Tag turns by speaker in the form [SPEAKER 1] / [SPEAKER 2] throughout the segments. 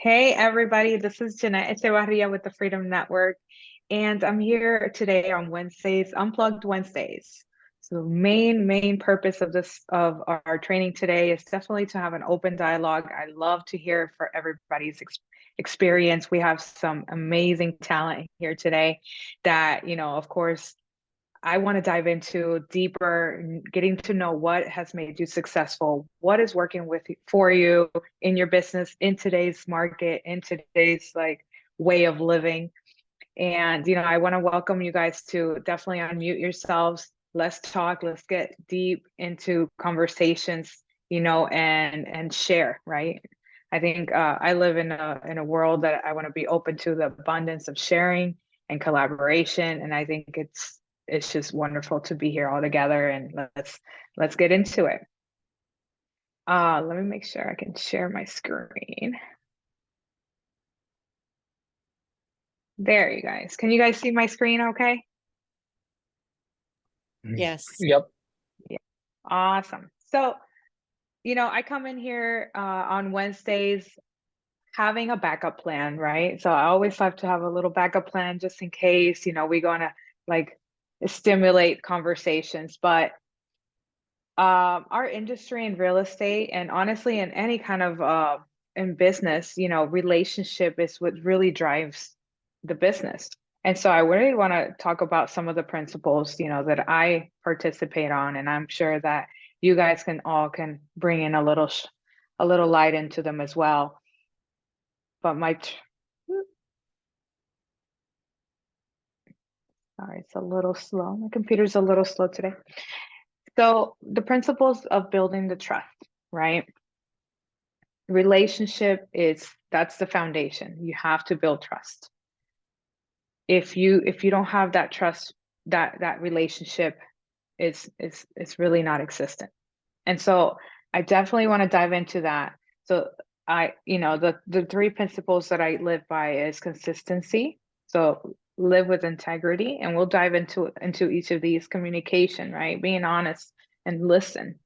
[SPEAKER 1] Hey everybody, this is Jeannette Echevarria with the Freedom Network, and I'm here today on Wednesdays, Unplugged Wednesdays. So main purpose of our training today is definitely to have an open dialogue. I love to hear for everybody's experience. We have some amazing talent here today that, of course, I want to dive into deeper, getting to know what has made you successful, what is working for you in your business, in today's market, in today's way of living. And I want to welcome you guys to definitely unmute yourselves. Let's talk, let's get deep into conversations, and share, right? I think I live in a world that I want to be open to the abundance of sharing and collaboration. And I think it's just wonderful to be here all together, and let's get into it. Let me make sure I can share my screen. There, you guys. Can you guys see my screen okay?
[SPEAKER 2] Yes.
[SPEAKER 3] Yep.
[SPEAKER 1] Yeah. Awesome. So, I come in here on Wednesdays having a backup plan, right? So I always have to have a little backup plan just in case, we're gonna like stimulate conversations. But our industry in real estate, and honestly in any kind of in business, relationship is what really drives the business. And so I really want to talk about some of the principles, that I participate on, and I'm sure that you guys can bring in a little light into them as well. But sorry, it's a little slow. My computer's a little slow today. So the principles of building the trust, right? Relationship that's the foundation. You have to build trust. If you don't have that trust, that relationship is really not existent. And so I definitely want to dive into that. So the three principles that I live by is consistency. So live with integrity, and we'll dive into each of these. Communication, right? Being honest and listen.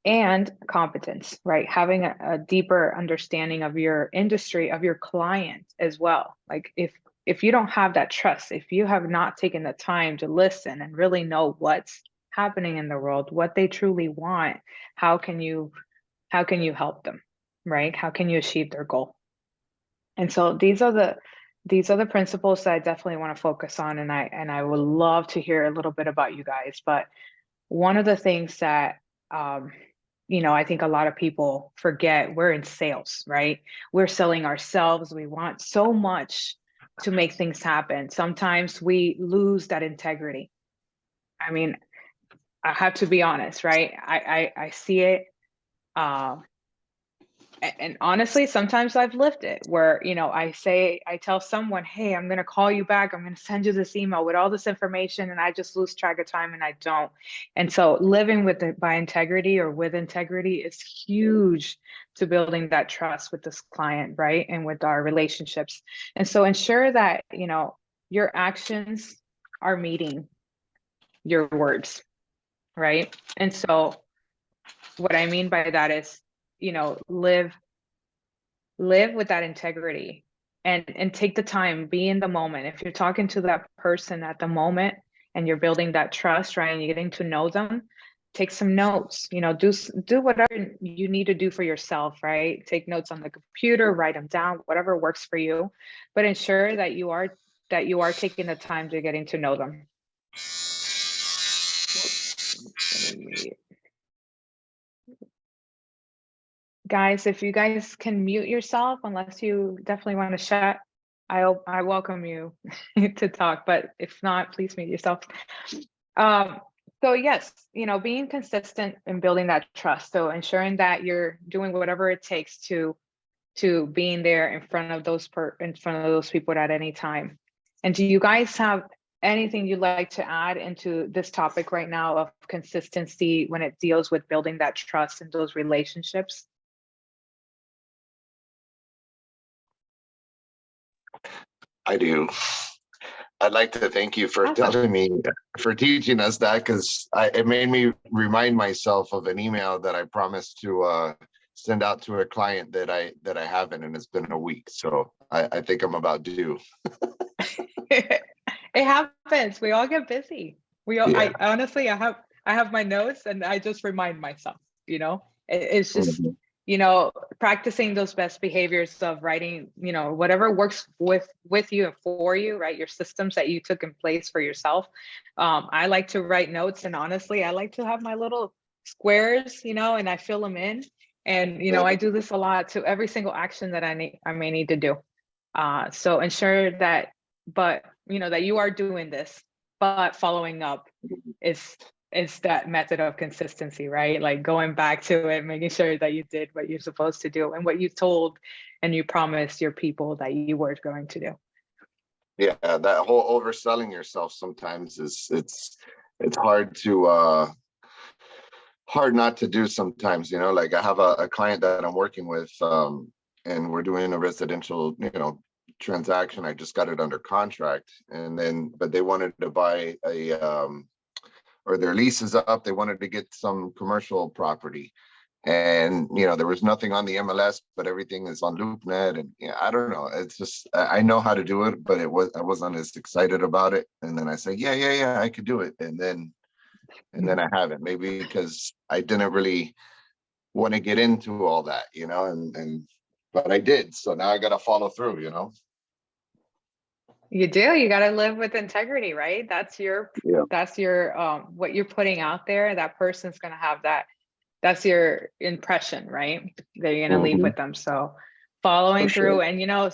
[SPEAKER 1] And competence, right? Having a deeper understanding of your industry, of your client as well. Like if you don't have that trust, if you have not taken the time to listen and really know what's happening in the world, what they truly want, how can you help them, right? How can you achieve their goal? And so these are the principles that I definitely want to focus on, and I would love to hear a little bit about you guys. But one of the things that I think a lot of people forget, we're in sales, right? We're selling ourselves. We want so much to make things happen. Sometimes we lose that integrity. I mean, I have to be honest, right? I see it. And honestly, sometimes I've lived it where, I tell someone, hey, I'm going to call you back. I'm going to send you this email with all this information, and I just lose track of time and I don't. And so living by integrity or with integrity is huge to building that trust with this client, right? And with our relationships. And so ensure that, your actions are meeting your words, right? And so what I mean by that is, live with that integrity, and take the time, be in the moment. If you're talking to that person at the moment and you're building that trust, right, and you're getting to know them, take some notes, do whatever you need to do for yourself, right? Take notes on the computer, write them down, whatever works for you, but ensure that you are taking the time to getting to know them. Guys, if you guys can mute yourself, unless you definitely want to chat, I welcome you to talk, but if not, please mute yourself. So yes, being consistent and building that trust. So ensuring that you're doing whatever it takes to being there in front of those people at any time. And do you guys have anything you'd like to add into this topic right now of consistency when it deals with building that trust in those relationships?
[SPEAKER 3] I do. I'd like to thank you for
[SPEAKER 1] Awesome.
[SPEAKER 3] for teaching us that, because it made me remind myself of an email that I promised to send out to a client that I haven't, and it's been a week. So I think I'm about due.
[SPEAKER 1] It happens. We all get busy. We all,
[SPEAKER 3] Yeah.
[SPEAKER 1] I honestly, I have my notes and I just remind myself, it's just,
[SPEAKER 3] Mhm.
[SPEAKER 1] practicing those best behaviors of writing, whatever works with you and for you, right? Your systems that you took in place for yourself. I like to write notes, and honestly, I like to have my little squares, and I fill them in. And, I do this a lot to every single action that I may need to do. So ensure that, but that you are doing this, but following up is that method of consistency, right? Like going back to it, making sure that you did what you're supposed to do and what you told and you promised your people that you were going to do.
[SPEAKER 3] Yeah, that whole overselling yourself sometimes it's hard not to do sometimes, like I have a client that I'm working with, and we're doing a residential, transaction. I just got it under contract, but they wanted to buy or their lease is up. They wanted to get some commercial property, and there was nothing on the MLS, but everything is on LoopNet, and I don't know. It's just I know how to do it, but I wasn't as excited about it. And then I said, yeah, I could do it, and then I haven't, maybe because I didn't really want to get into all that, and but I did. So now I got to follow through.
[SPEAKER 1] You do. You got to live with integrity, right?
[SPEAKER 3] Yeah.
[SPEAKER 1] That's your what you're putting out there. That person's going to have that. That's your impression, right? That you're going to leave
[SPEAKER 3] Hmm.
[SPEAKER 1] with them. So
[SPEAKER 3] For
[SPEAKER 1] following
[SPEAKER 3] sure.
[SPEAKER 1] through, and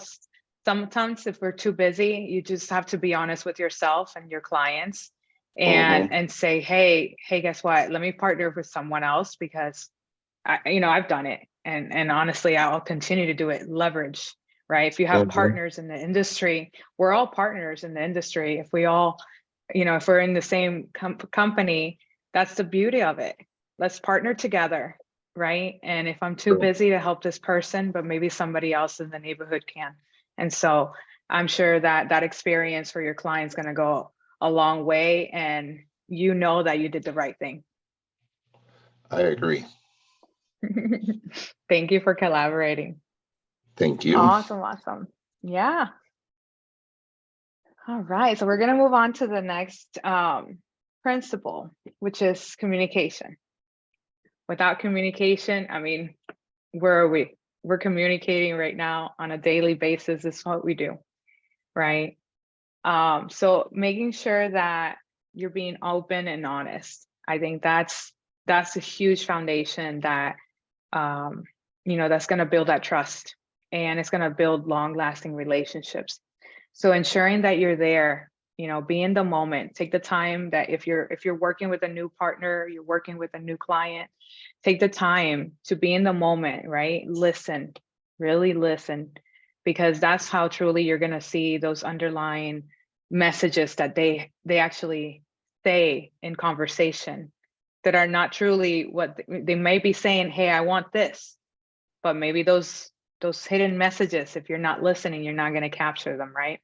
[SPEAKER 1] sometimes if we're too busy, you just have to be honest with yourself and your clients,
[SPEAKER 3] Hmm.
[SPEAKER 1] and say, hey, guess what? Let me partner with someone else because I've done it, and honestly, I'll continue to do it. Leverage, right? If you have
[SPEAKER 3] Hmm.
[SPEAKER 1] partners in the industry, we're all partners in the industry. If we all, if we're in the same company, that's the beauty of it. Let's partner together, right? And if I'm too busy to help this person, but maybe somebody else in the neighborhood can. And so I'm sure that that experience for your client's going to go a long way, and that you did the right thing.
[SPEAKER 3] I agree.
[SPEAKER 1] Thank you for collaborating.
[SPEAKER 3] Thank you.
[SPEAKER 1] Awesome. Yeah. All right. So we're going to move on to the next principle, which is communication. Without communication, I mean, where are we? We're communicating right now on a daily basis. This is what we do, right? So making sure that you're being open and honest. I think that's a huge foundation that that's going to build that trust, and it's going to build long-lasting relationships. So ensuring that you're there, be in the moment. Take the time that if you're working with a new partner, you're working with a new client, take the time to be in the moment, right? Listen, really listen, because that's how truly you're going to see those underlying messages that they actually say in conversation that are not truly what they may be saying. Hey, I want this, but maybe those hidden messages, if you're not listening, you're not going to capture them, right?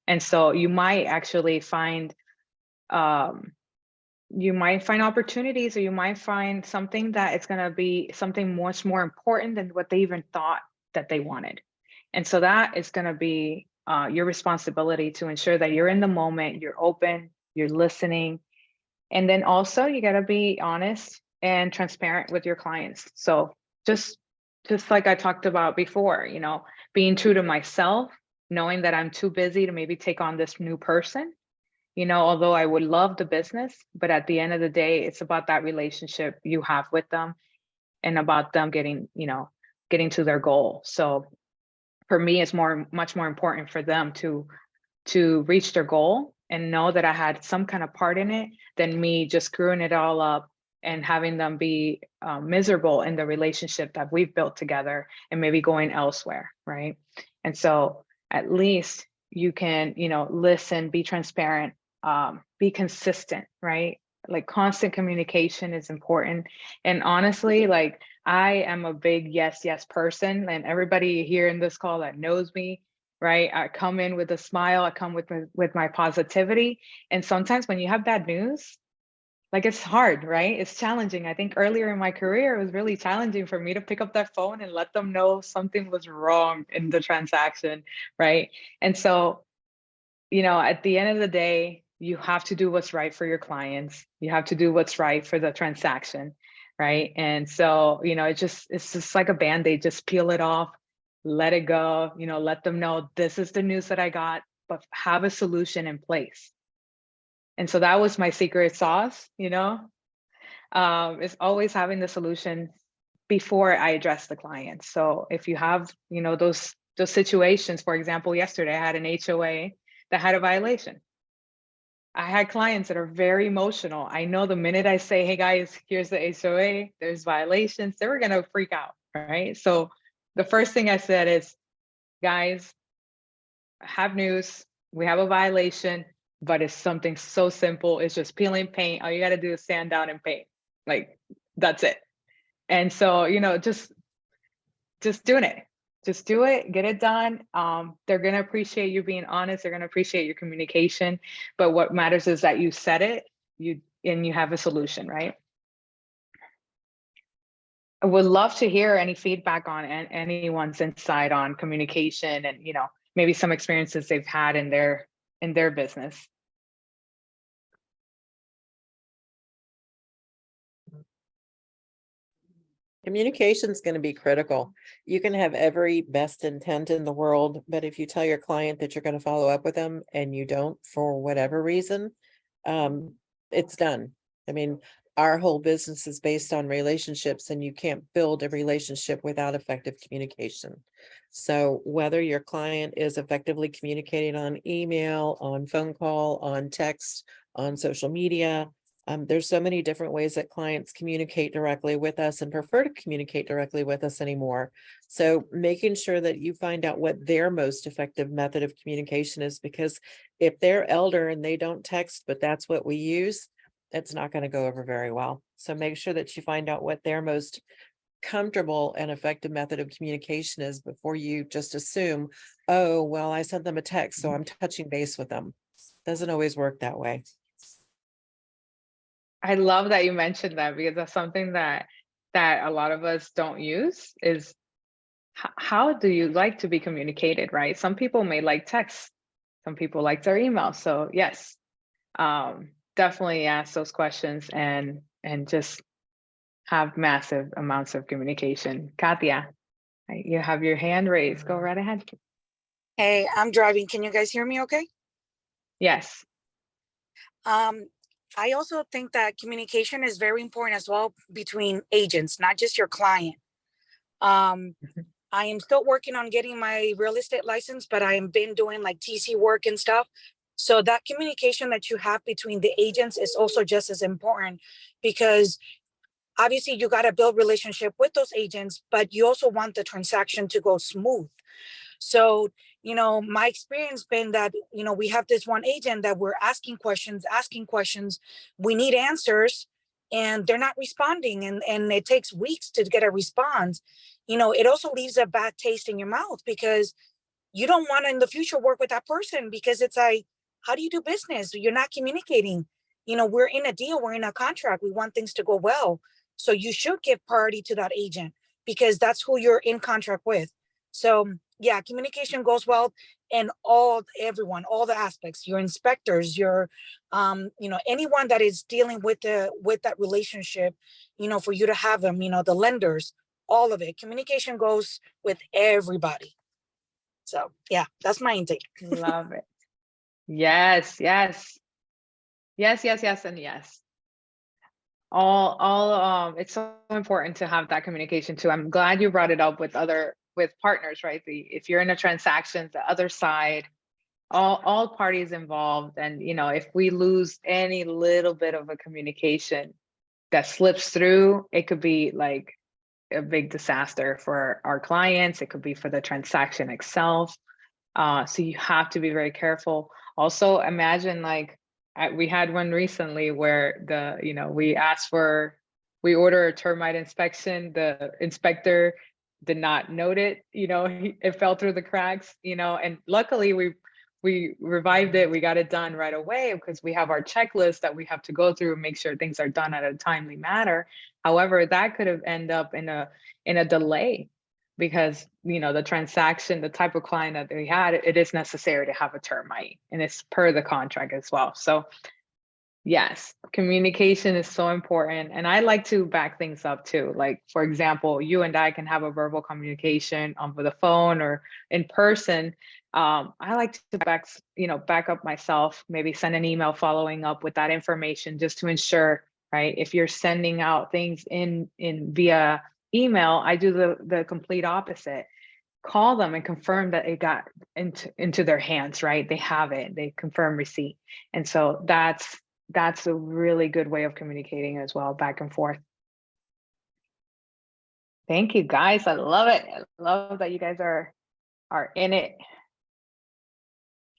[SPEAKER 1] And so you might actually find opportunities, or you might find something that it's going to be something much more important than what they even thought that they wanted. And so that is going to be your responsibility to ensure that you're in the moment, you're open, you're listening. And then also you got to be honest and transparent with your clients. So just like I talked about before, being true to myself, knowing that I'm too busy to maybe take on this new person, although I would love the business, but at the end of the day, it's about that relationship you have with them and about them getting to their goal. So for me, it's much more important for them to reach their goal and know that I had some kind of part in it than me just screwing it all up and having them be miserable in the relationship that we've built together and maybe going elsewhere, right? And so at least you can, listen, be transparent, be consistent, right? Like constant communication is important. And honestly, like I am a big yes person, and everybody here in this call that knows me, right? I come in with a smile. I come with my positivity. And sometimes when you have bad news, like it's hard, right? It's challenging. I think earlier in my career, it was really challenging for me to pick up that phone and let them know something was wrong in the transaction, right? And so, at the end of the day, you have to do what's right for your clients. You have to do what's right for the transaction, right? And so, it's just like a band-aid, just peel it off, let it go, let them know this is the news that I got, but have a solution in place. And so that was my secret sauce, is always having the solution before I address the client. So if you have, those situations, for example, yesterday I had an HOA that had a violation. I had clients that are very emotional. I know the minute I say, hey guys, here's the HOA, there's violations, they were gonna freak out, right? So the first thing I said is, guys, I have news, we have a violation, but it's something so simple. It's just peeling paint. All you gotta do is sand down and paint. Like, that's it. And so, just doing it. Just do it, get it done. They're gonna appreciate you being honest. They're gonna appreciate your communication. But what matters is that you said it, you have a solution, right? I would love to hear any feedback on anyone's insight on communication and maybe some experiences they've had in their business.
[SPEAKER 2] Communication is going to be critical. You can have every best intent in the world, but if you tell your client that you're going to follow up with them and you don't for whatever reason, it's done. I mean, our whole business is based on relationships, and you can't build a relationship without effective communication. So whether your client is effectively communicating on email, on phone call, on text, on social media, there's so many different ways that clients communicate directly with us and prefer to communicate directly with us anymore. So making sure that you find out what their most effective method of communication is, because if they're elder and they don't text, but that's what we use, it's not going to go over very well. So make sure that you find out what their most comfortable and effective method of communication is before you just assume, oh, well, I sent them a text, so I'm touching base with them. Doesn't always work that way.
[SPEAKER 1] I love that you mentioned that, because that's something that a lot of us don't use is how do you like to be communicated, right? Some people may like text, some people like their email. So yes, definitely ask those questions and just have massive amounts of communication. Katia, you have your hand raised. Go right ahead.
[SPEAKER 4] Hey, I'm driving. Can you guys hear me okay?
[SPEAKER 1] Yes.
[SPEAKER 4] I also think that communication is very important as well between agents, not just your client. I am still working on getting my real estate license, but I have been doing like TC work and stuff. So that communication that you have between the agents is also just as important, because obviously you got to build relationship with those agents, but you also want the transaction to go smooth. So, my experience been that, we have this one agent that we're asking questions. We need answers and they're not responding. And it takes weeks to get a response. It also leaves a bad taste in your mouth, because you don't want to in the future work with that person, because it's like, how do you do business? You're not communicating. We're in a deal, we're in a contract. We want things to go well. So you should give priority to that agent, because that's who you're in contract with. So yeah, communication goes well in all the aspects, your inspectors, your anyone that is dealing with that relationship, for you to have them, the lenders, all of it. Communication goes with everybody. So yeah, that's my intake.
[SPEAKER 1] Love it. Yes, yes. Yes, yes, yes, and yes. It's so important to have that communication too. I'm glad you brought it up with partners, right? If you're in a transaction, the other side, all parties involved, and if we lose any little bit of a communication that slips through, it could be like a big disaster for our clients. It could be for the transaction itself. So you have to be very careful. Also, imagine we had one recently where we order a termite inspection. The inspector did not note it, it fell through the cracks, and luckily we we revived it, we got it done right away because we have our checklist that we have to go through and make sure things are done at a timely manner. However, that could have ended up in a delay because the transaction, the type of client that we had, it is necessary to have a termite, and it's per the contract as well. So yes, communication is so important. And I like to back things up too. Like, for example, you and I can have a verbal communication over the phone or in person. I like to back up myself, maybe send an email following up with that information just to ensure, right? If you're sending out things in via email, I do the complete opposite. Call them and confirm that it got into their hands, right? They have it, they confirm receipt. And so that's a really good way of communicating as well, back and forth. Thank you guys. I love it. I love that you guys are in it.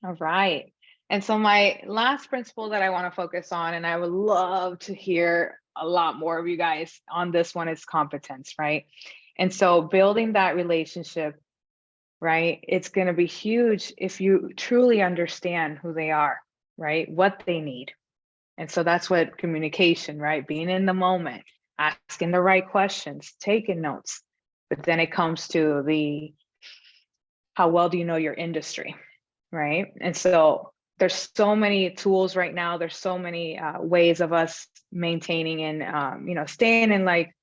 [SPEAKER 1] All right. And so my last principle that I want to focus on, and I would love to hear a lot more of you guys on this one, is competence, right? And so building that relationship, right? It's going to be huge if you truly understand who they are, right? What they need. And so that's what communication, right? Being in the moment, asking the right questions, taking notes. But then it comes to how well do you know your industry, right? And so there's so many tools right now. There's so many ways of us maintaining and, staying in like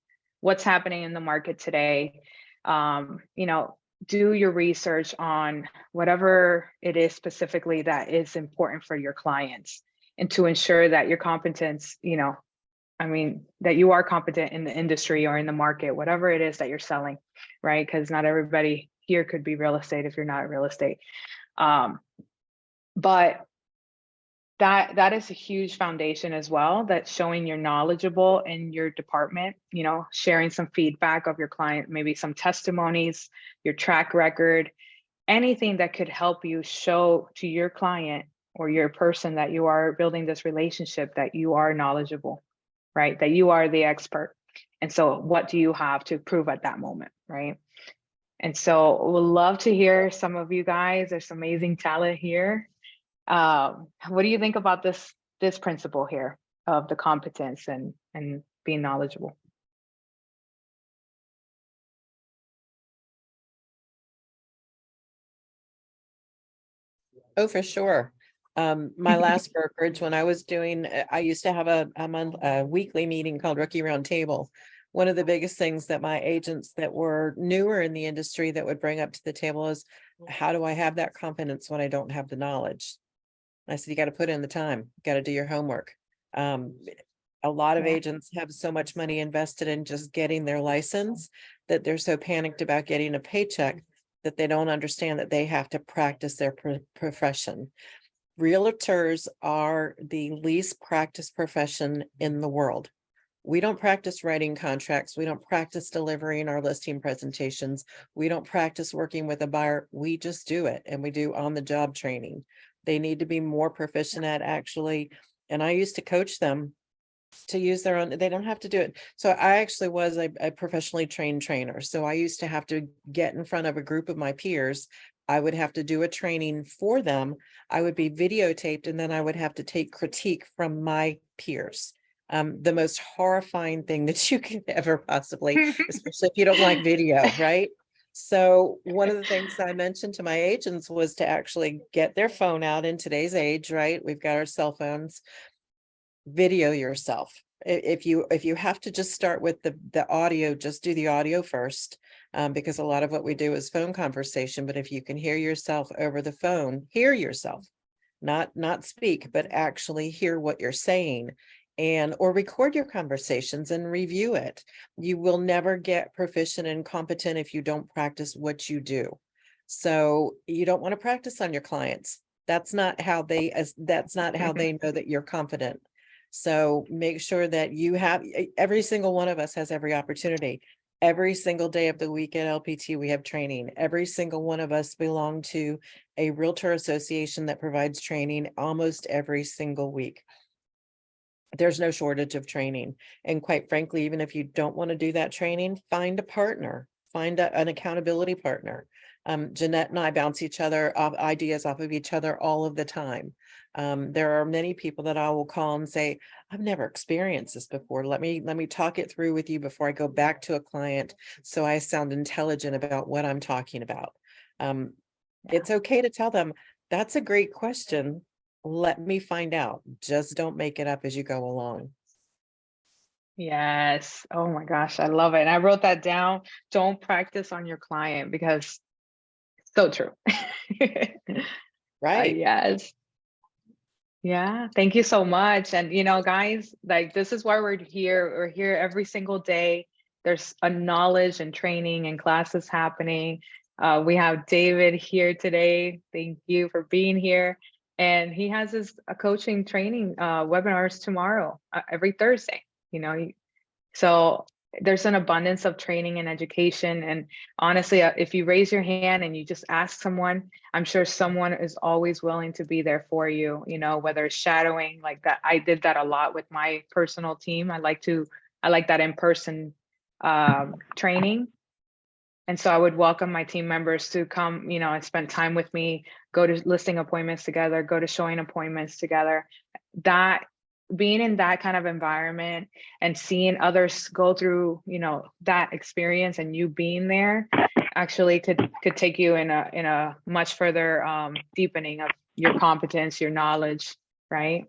[SPEAKER 1] what's happening in the market today. Do your research on whatever it is specifically that is important for your clients, and to ensure that your competence, that you are competent in the industry or in the market, whatever it is that you're selling, right? Because not everybody here could be real estate if you're not real estate. But that is a huge foundation as well, that's showing you're knowledgeable in your department, sharing some feedback of your client, maybe some testimonies, your track record, anything that could help you show to your client or your person that you are building this relationship, that you are knowledgeable, right? That you are the expert. And so what do you have to prove at that moment, right? And so we'll love to hear some of you guys. There's some amazing talent here. What do you think about this principle here of the competence and being knowledgeable?
[SPEAKER 2] Oh, for sure. My last brokerage, when I was doing, I used to have a weekly meeting called Rookie Roundtable. One of the biggest things that my agents that were newer in the industry that would bring up to the table is, how do I have that competence when I don't have the knowledge? I said, you got to put in the time, got to do your homework. A lot of agents have so much money invested in just getting their license that they're so panicked about getting a paycheck that they don't understand that they have to practice their profession. Realtors are the least practiced profession in the world. We don't practice writing contracts. We don't practice delivering our listing presentations. We don't practice working with a buyer. We just do it, and we do on-the-job training. They need to be more proficient at actually, and I used to coach them to use their own, they don't have to do it. So I actually was a professionally trained trainer. So I used to have to get in front of a group of my peers. I would have to do a training for them. I would be videotaped, and then I would have to take critique from my peers. The most horrifying thing that you could ever possibly, especially if you don't like video, right? So one of the things I mentioned to my agents was to actually get their phone out in today's age, right? We've got our cell phones. Video yourself. If you have to just start with the audio, just do the audio first, because a lot of what we do is phone conversation. But if you can hear yourself over the phone, hear yourself, not speak, but actually hear what you're saying, or record your conversations and review it. You will never get proficient and competent if you don't practice what you do. So you don't want to practice on your clients. That's not how they know that you're confident. So make sure that you have, every single one of us has every opportunity. Every single day of the week at LPT, we have training. Every single one of us belong to a realtor association that provides training almost every single week. There's no shortage of training. And quite frankly, even if you don't want to do that training, find a partner. find an accountability partner. Jeanette and I bounce each other off ideas off of each other all of the time. There are many people that I will call and say, I've never experienced this before. Let me talk it through with you before I go back to a client, so I sound intelligent about what I'm talking about. It's okay to tell them, that's a great question. Let me find out. Just don't make it up as you go along.
[SPEAKER 1] Yes. Oh my gosh, I love it. And I wrote that down. Don't practice on your client, because so true.
[SPEAKER 2] Right.
[SPEAKER 1] Yes. Yeah. Thank you so much. And guys, like, this is why we're here. We're here every single day. There's a knowledge and training and classes happening. We have David here today. Thank you for being here. And he has his coaching training webinars tomorrow, every Thursday. So there's an abundance of training and education. And honestly, if you raise your hand and you just ask someone, I'm sure someone is always willing to be there for you, whether it's shadowing like that. I did that a lot with my personal team. I like that in-person training. And so I would welcome my team members to come, and spend time with me, go to listing appointments together, go to showing appointments together. That being in that kind of environment and seeing others go through, that experience, and you being there actually could take you in a much further deepening of your competence, your knowledge, right?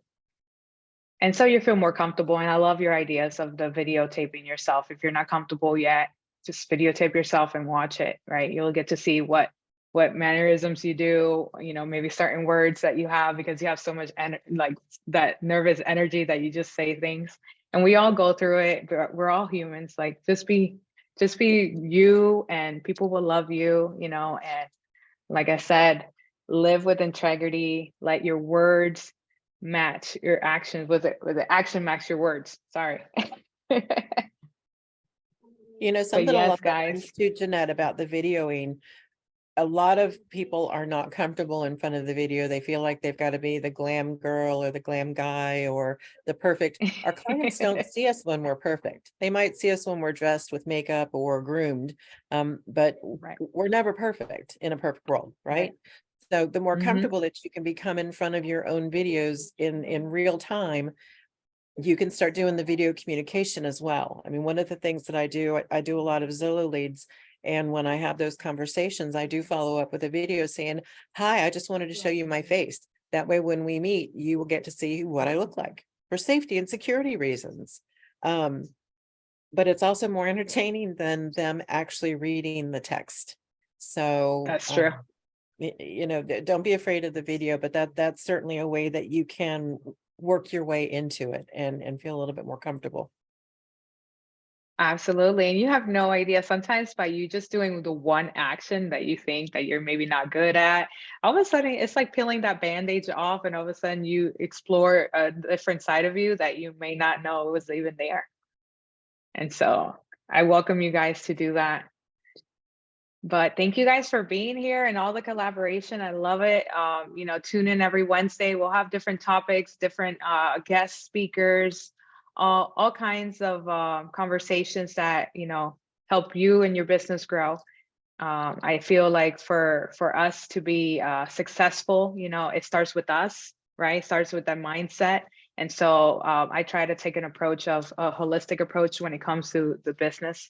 [SPEAKER 1] And so you feel more comfortable. And I love your ideas of the videotaping yourself. If you're not comfortable yet, just videotape yourself and watch it, right? You'll get to see what mannerisms you do, maybe certain words that you have, because you have so much like that nervous energy that you just say things. And we all go through it. We're all humans. Like, just be you, and people will love you, and like I said, live with integrity. Let your words match your actions. With the action match your words. Sorry.
[SPEAKER 2] Something I
[SPEAKER 1] yes,
[SPEAKER 2] love
[SPEAKER 1] guys.
[SPEAKER 2] to Jeanette about the videoing. A lot of people are not comfortable in front of the video. They feel like they've got to be the glam girl or the glam guy or the perfect. Our clients don't see us when we're perfect. They might see us when we're dressed with makeup or groomed, but
[SPEAKER 1] Right.
[SPEAKER 2] we're never perfect in a perfect world, right? So the more comfortable that you can become in front of your own videos in real time, you can start doing the video communication as well. I mean, one of the things that I do a lot of Zillow leads. And when I have those conversations, I do follow up with a video saying, hi, I just wanted to show you my face. That way, when we meet, you will get to see what I look like for safety and security reasons. But it's also more entertaining than them actually reading the text. So
[SPEAKER 1] That's true.
[SPEAKER 2] Don't be afraid of the video, but that's certainly a way that you can work your way into it and feel a little bit more comfortable.
[SPEAKER 1] Absolutely. And you have no idea, sometimes by you just doing the one action that you think that you're maybe not good at, all of a sudden it's like peeling that bandage off, and all of a sudden you explore a different side of you that you may not know was even there. And so I welcome you guys to do that. But thank you guys for being here and all the collaboration. I love it. Tune in every Wednesday. We'll have different topics, different guest speakers, all kinds of conversations that help you and your business grow. I feel like for us to be successful, it starts with us, right? It starts with that mindset. And so I try to take an approach of a holistic approach when it comes to the business.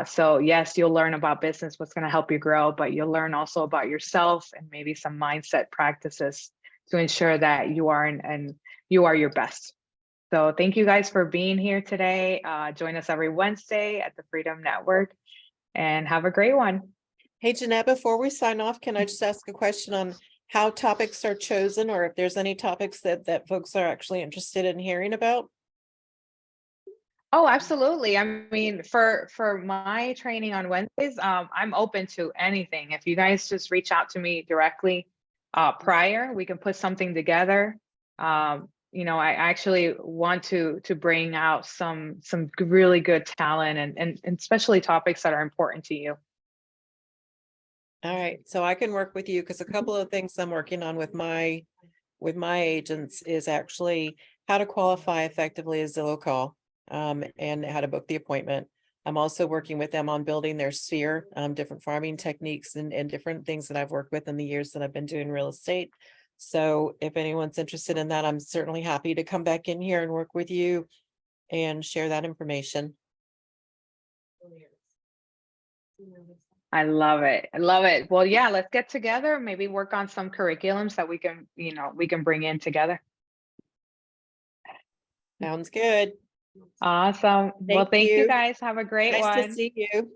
[SPEAKER 1] So yes, you'll learn about business, what's going to help you grow, but you'll learn also about yourself and maybe some mindset practices to ensure that you are and you are your best. So thank you guys for being here today. Join us every Wednesday at the Freedom Network, and have a great one.
[SPEAKER 2] Hey, Jeanette, before we sign off, can I just ask a question on how topics are chosen, or if there's any topics that folks are actually interested in hearing about?
[SPEAKER 1] Oh, absolutely. I mean, for my training on Wednesdays, I'm open to anything. If you guys just reach out to me directly prior, we can put something together. I actually want to bring out some really good talent and especially topics that are important to you.
[SPEAKER 2] All right, so I can work with you, because a couple of things I'm working on with my agents is actually how to qualify effectively a Zillow call, and how to book the appointment. I'm also working with them on building their sphere, different farming techniques and different things that I've worked with in the years that I've been doing real estate. So if anyone's interested in that, I'm certainly happy to come back in here and work with you and share that information.
[SPEAKER 1] I love it. I love it. Well, yeah, let's get together, maybe work on some curriculums that we can, we can bring in together.
[SPEAKER 2] Sounds good.
[SPEAKER 1] Awesome. Well,
[SPEAKER 2] Thank
[SPEAKER 1] thank you
[SPEAKER 2] you.
[SPEAKER 1] guys. Have a great
[SPEAKER 2] Nice to
[SPEAKER 1] one.
[SPEAKER 2] see you.